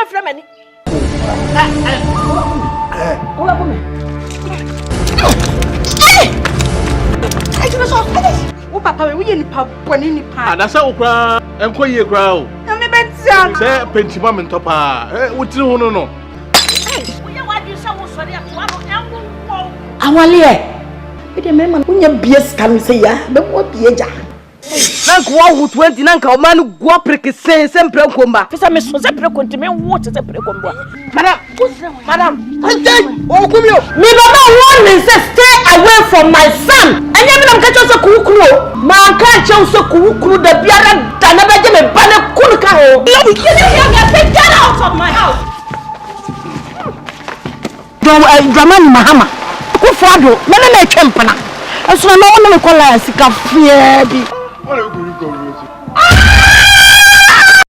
my friend. Oh, Papa, we in pub when in the that's how cry and quay a growl. I'm a bit sad. Say, Penchimam and Topa. What do you know? What you saw was sorry. Awale. It a man who your beers can say ya, but what be a jar? Nanko who 20 nanka man who go prick say sempre comba. Fisa me so sempre continue water sempre comba. Madam, I think oh come you. Me baba warning say stay away from my son. And you am catch us kukuru. Man can't choose so kukuru the biara dana beje me bana kunuka ho. You get out of my house. Dramani Mahama. Ku fado, me na twempana. Eso na wona me kola sika fie bi.